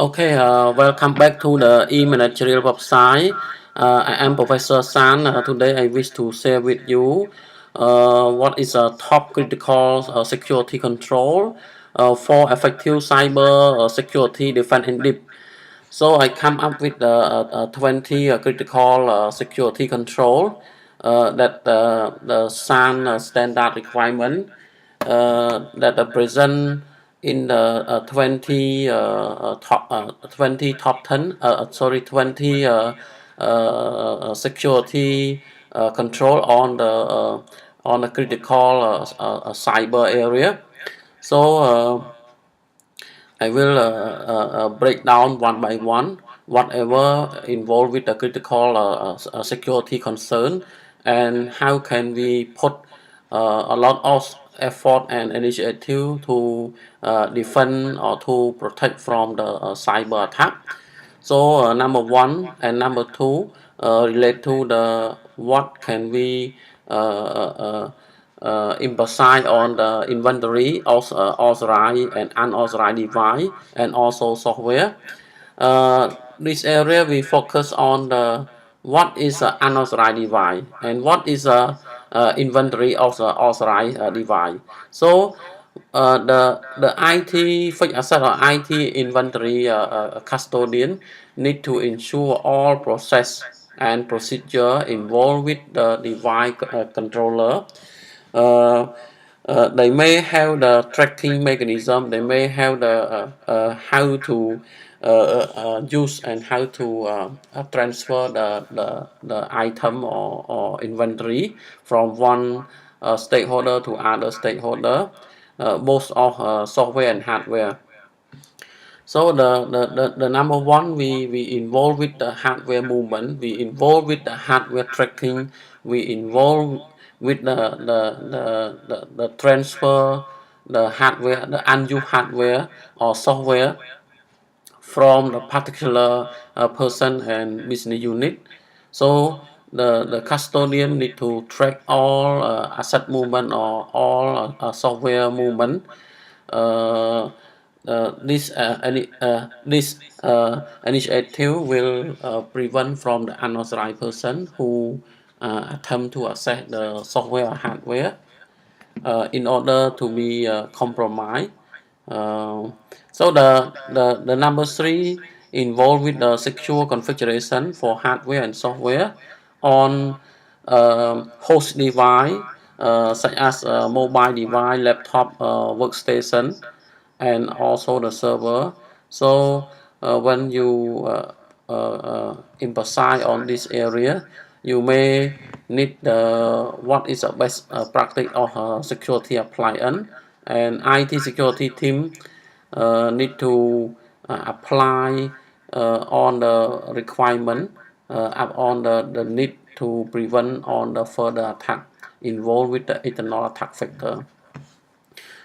Okay, welcome back to the E-Managerial website. I am Professor San. Today I wish to share with you what is a top critical security control for effective cyber security defense in deep. So I come up with 20 critical security control that the SAN standard requirement that are present in the 20 top 10 20 security control on the critical cyber area. So I will break down one by one whatever involved with the critical security concern, and how can we put a lot of effort and initiative to defend or to protect from the cyber attack. So number one and number two relate to the what can we emphasize on the inventory of authorized and unauthorized device and also software. This area we focus on the what is an unauthorized device and what is a inventory of the authorized device. So the IT fixed asset or IT inventory custodian need to ensure all process and procedure involved with the device controller. uh, they may have the tracking mechanism, they may have the how to use and how to transfer the item or inventory from one stakeholder to other stakeholder, both of software and hardware. So the number one, we involve with the hardware movement, we involve with the hardware tracking, we involve with the transfer the hardware, the unused hardware or software from the particular person and business unit. So the custodian need to track all asset movement or all software movement. uh, this initiative will prevent from the unauthorized person who attempt to access the software or hardware in order to be compromised. Uh, so the number three involved with the secure configuration for hardware and software on host device, such as mobile device, laptop, workstation, and also the server. So when you emphasize on this area, you may need what is the best practice of security appliance, and IT security team need to apply on the requirement on the need to prevent on the further attack involved with the internal attack vector.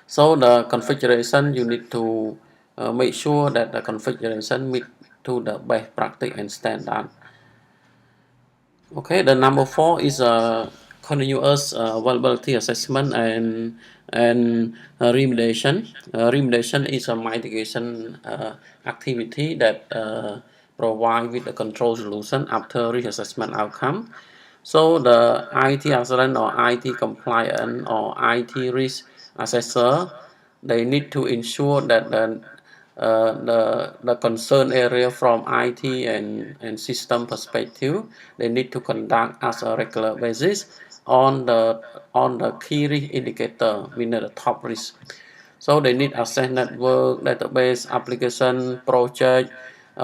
So the configuration, you need to make sure that the configuration meet to the best practice and standard. Okay, the number four is a continuous vulnerability assessment and remediation. Remediation is a mitigation activity that provide with a control solution after risk assessment outcome. So the IT accident or IT compliant or IT risk assessor, they need to ensure that the concern area from IT and system perspective, they need to conduct as a regular basis on the key risk indicator, meaning the top risk. So they need access network, database, application, project,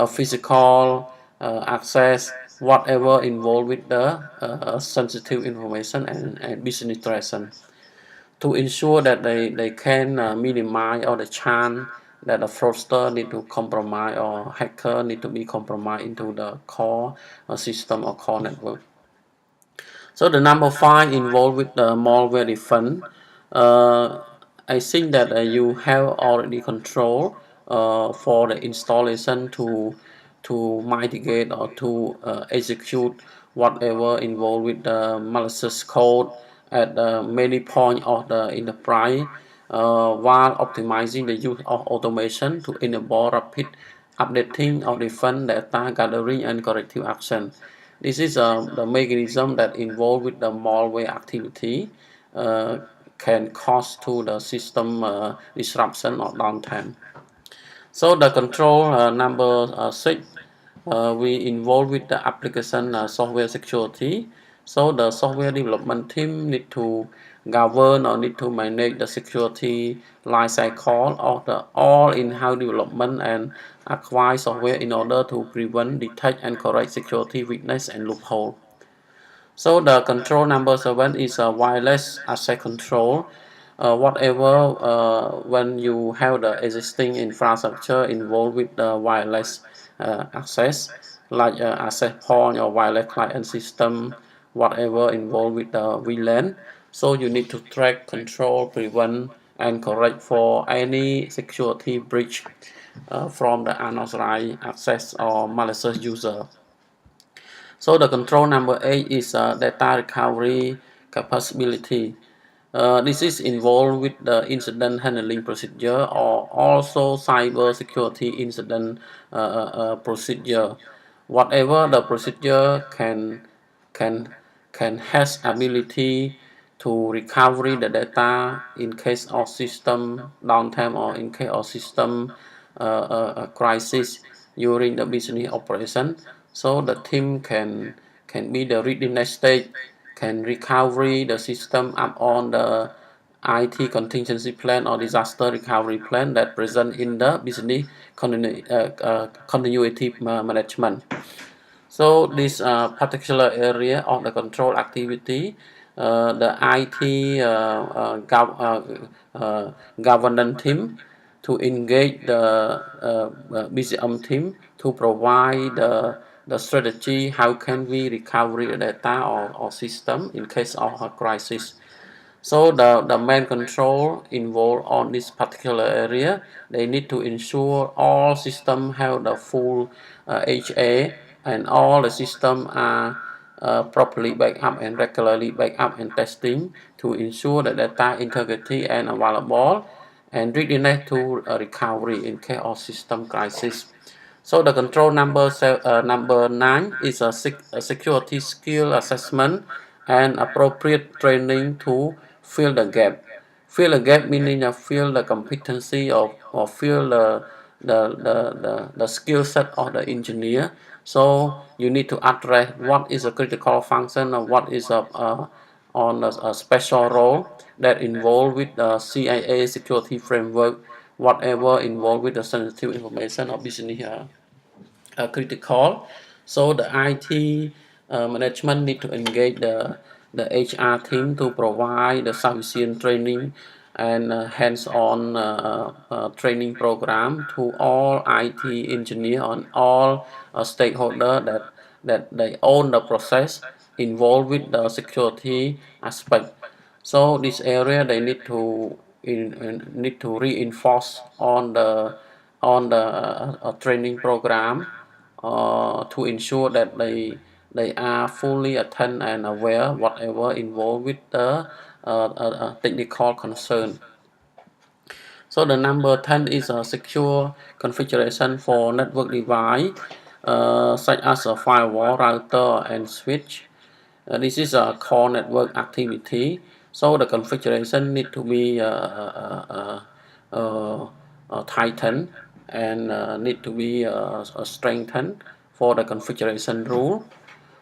physical access, whatever involved with the sensitive information and business interaction, to ensure that they can minimize all the chance that a fraudster need to compromise or hacker need to be compromised into the core system or core network. So the number five involved with the malware defense. Uh, I think that you have already control for the installation to mitigate or to execute whatever involved with the malicious code at many points of the enterprise, while optimizing the use of automation to enable rapid updating or defend data gathering and corrective action. This is the mechanism that involved with the malware activity uh, can cause to the system disruption or downtime. So the control number 6, we involve with the application software security. So the software development team need to govern or need to manage the security life cycle of the all in-house development and acquire software in order to prevent, detect, and correct security weakness and loophole. So the control number 7 is a wireless access control. Whatever when you have the existing infrastructure involved with the wireless access, like access point or wireless client system, whatever involved with the VLAN. So you need to track, control, prevent, and correct for any security breach from the unauthorized access or malicious user. So the control number 8 is data recovery capability. This is involved with the incident handling procedure or also cyber security incident procedure. Whatever the procedure can has ability to recovery the data in case of system downtime or in case of system crisis during the business operation. So the team can be the readiness stage, can recovery the system up on the IT contingency plan or disaster recovery plan that present in the business continuity management. So this particular area of the control activity, the IT governance team to engage the BCM team to provide the strategy how can we recover the data or system in case of a crisis. So the main control involved on this particular area, they need to ensure all systems have the full HA and all the systems are properly backed up and regularly backed up and testing to ensure the data integrity and available and readiness to recovery in case of system crisis. So the control number 9 is a security skill assessment and appropriate training to fill the gap. Fill the gap meaning fill the competency or fill the skill set of the engineer. So you need to address what is a critical function or what is a special role that involved with the CIA security framework, whatever involved with the sensitive information of business critical. So the IT management need to engage the HR team to provide the sufficient training and hands-on training program to all IT engineer and all stakeholder that they own the process involved with the security aspect. So this area they need to need to reinforce on the training program to ensure that they are fully attend and aware whatever involved with the technical concern. So the number 10 is a secure configuration for network device such as a firewall, router, and switch. This is a core network activity. So the configuration need to be tightened and need to be strengthened for the configuration rule.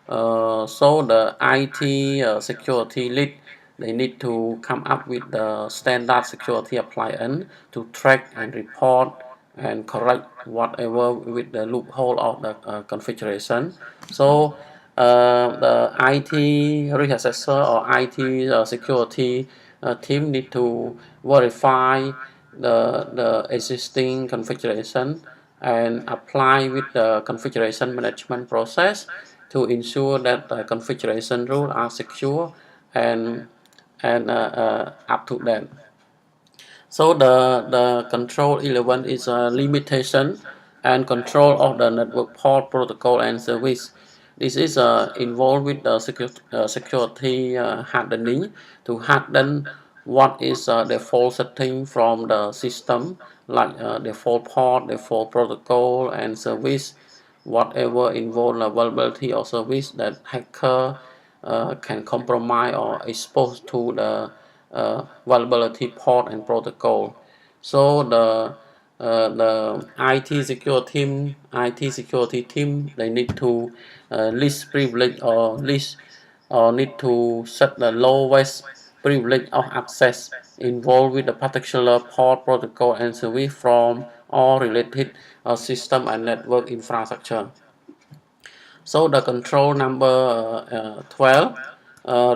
So the IT security lead, they need to come up with the standard security appliance to track and report and correct whatever with the loophole of the configuration. So the IT risk assessor or IT security team need to verify the existing configuration and apply with the configuration management process to ensure that the configuration rules are secure and up to date. So the control 11 is a limitation and control of the network port protocol and service. This is involved with the security hardening to harden what is the default setting from the system like default port, default protocol, and service, whatever involve a vulnerability or service that hacker can compromise or expose to the vulnerability port and protocol. So the IT security team, they need to list privilege or need to set the lowest privilege of access involved with the particular port, protocol, and service from all related system and network infrastructure. So the control number 12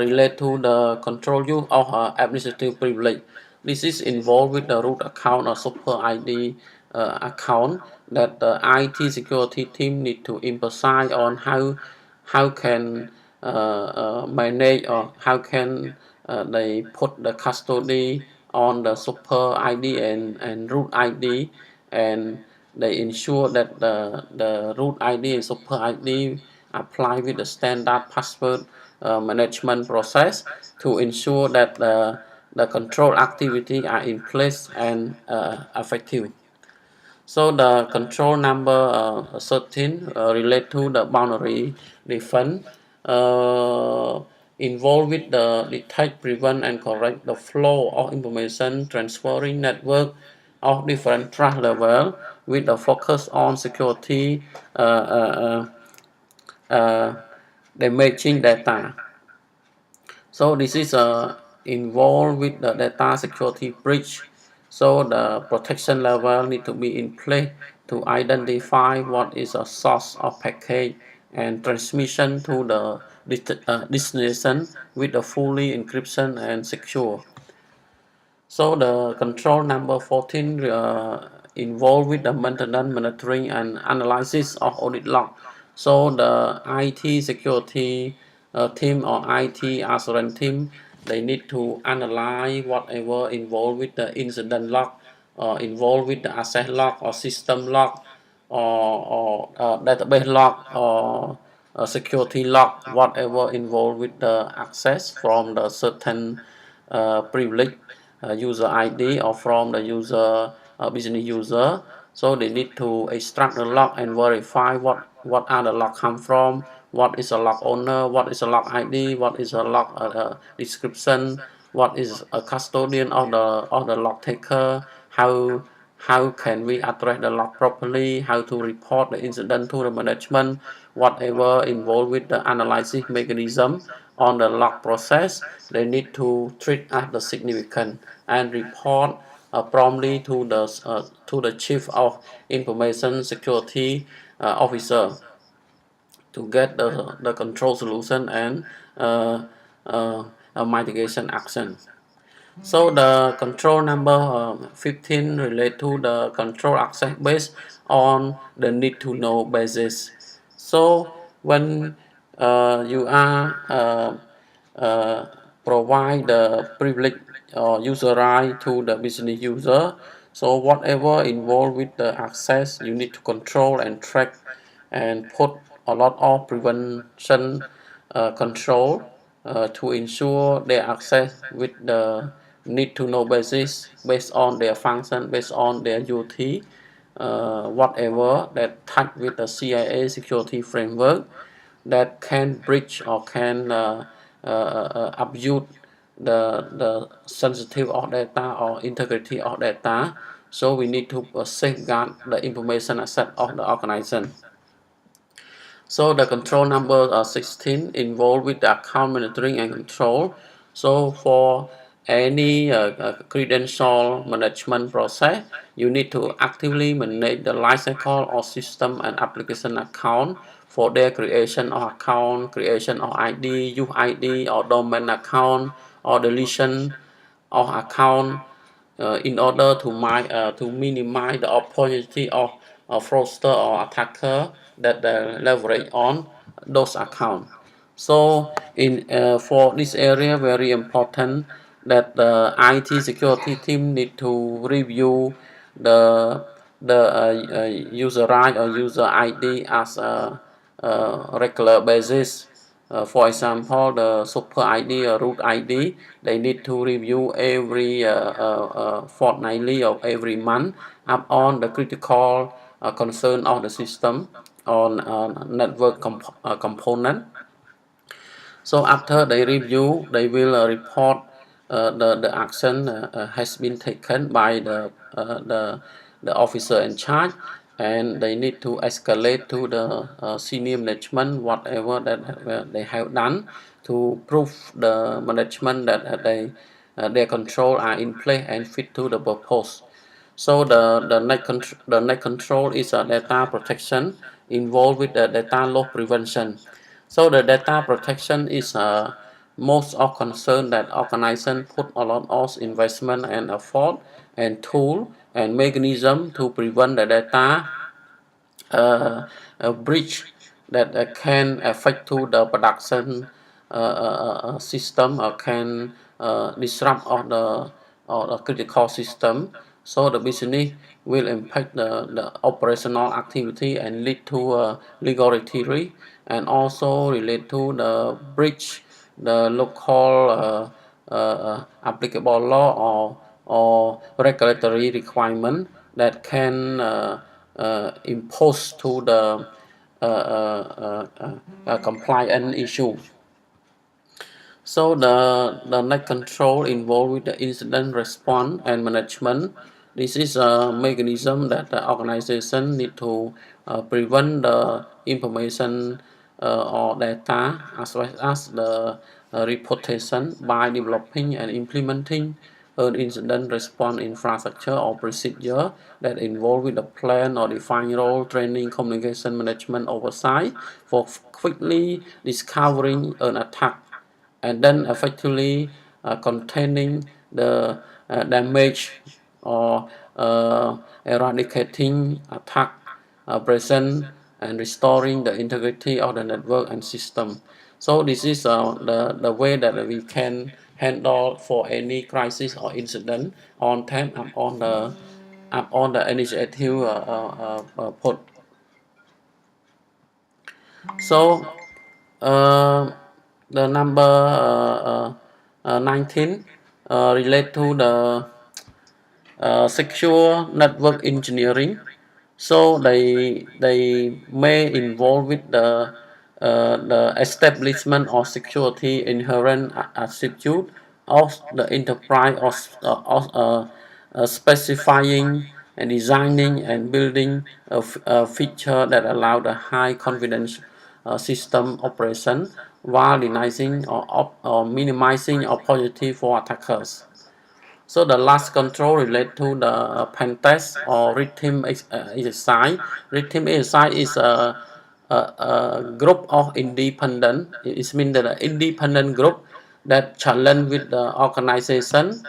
relate to the control use of administrative privilege. This is involved with the root account or super ID account that the IT security team need to emphasize on how can manage or how can they put the custody on the super ID and root ID, and they ensure that the root ID and super ID apply with the standard password management process to ensure that the control activity are in place and effective. So the control number 13 relate to the boundary defense, involved with the detect, prevent, and correct the flow of information transferring network of different trust level with a focus on security damaging data. So this is involved with the data security breach. So the protection level need to be in place to identify what is a source of packet and transmission to the destination with a fully encryption and secure. So the control number 14 involved with the maintenance, monitoring, and analysis of audit log. So the IT security team or IT assurance team, they need to analyze whatever involved with the incident log, involved with the asset log or system log, or database log, or security log, whatever involved with the access from the certain privilege user ID or from the user business user. So they need to extract the log and verify what are the log come from, what is a log owner, what is a log ID, what is a log description, what is a custodian of the log taker, how can we address the log properly, how to report the incident to the management, whatever involved with the analysis mechanism on the log process, they need to treat as the significant and report promptly to the chief of information security officer to get the control solution and mitigation action. So the control number 15 relate to the control access based on the need to know basis. So when you are provide the privilege or user right to the business user, so whatever involved with the access, you need to control and track and put a lot of prevention control to ensure their access with the need to know basis based on their function, based on their duty, whatever that touch with the CIA security framework that can breach or can abuse the sensitive of data or integrity of data. So we need to safeguard the information asset of the organization. So the control number 16 involved with the account monitoring and control. So for any credential management process, you need to actively manage the lifecycle of system and application account for their creation of account, creation of ID, UID or domain account or deletion of account in order to minimize the opportunity of a fraudster or attacker that leverage on those accounts. So for this area, very important that the IT security team need to review the user right or user ID as a regular basis For example, the super ID or root ID, they need to review every fortnightly or every month up on the critical concern of the system on network component. So after they review, they will report the action has been taken by the officer in charge, and they need to escalate to the senior management whatever that they have done to prove the management that their control are in place and fit to the purpose. So the net control is a data protection involved with the data loss prevention. So the data protection is most of concern that organization put a lot of investment and effort and tool and mechanism to prevent the data a breach that can affect to the production system or can disrupt of the critical system. So the business will impact the operational activity and lead to legality and also relate to the breach the local applicable law or regulatory requirement that can impose to the compliance issue. So the net control involved with the incident response and management. This is a mechanism that the organization need to prevent the information or data as well as the reputation by developing and implementing an incident response infrastructure or procedure that involve with the plan or define role, training, communication, management, oversight for quickly discovering an attack and then effectively containing the damage or eradicating attack present and restoring the integrity of the network and system. So this is the way that we can handle for any crisis or incident on time up on the initiative put. So uh, the number 19 relate to the secure network engineering. So they may involve with the establishment of security inherent attribute of the enterprise of specifying and designing and building a feature that allow the high confidence system operation while denying or minimizing opportunity for attackers. So the last control relate to the pen test or rhythm exercise. Rhythm exercise is a group of independent. It means that an independent group that challenge with the organization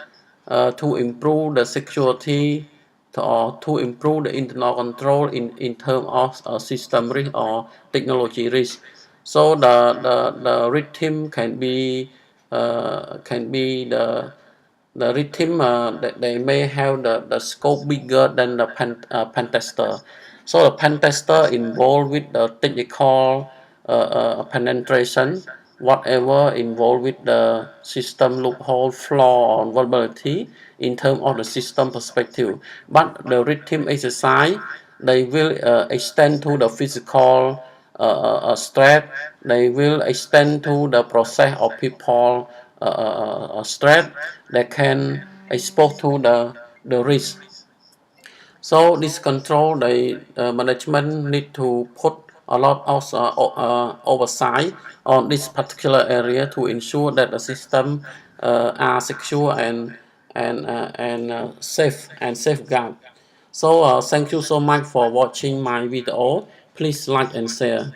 to improve the security or to improve the internal control in terms of system risk or technology risk. So the rhythm can be the rhythm that they may have the scope bigger than the pen tester. So the pen tester involved with the technical penetration, whatever involved with the system loophole, flaw, or vulnerability in terms of the system perspective. But the rhythm exercise, they will extend to the physical threat. They will extend to the process of people threat that can expose to the risk. So this control, the management need to put a lot of oversight on this particular area to ensure that the system are secure and safe and safeguard. So thank you so much for watching my video. Please like and share.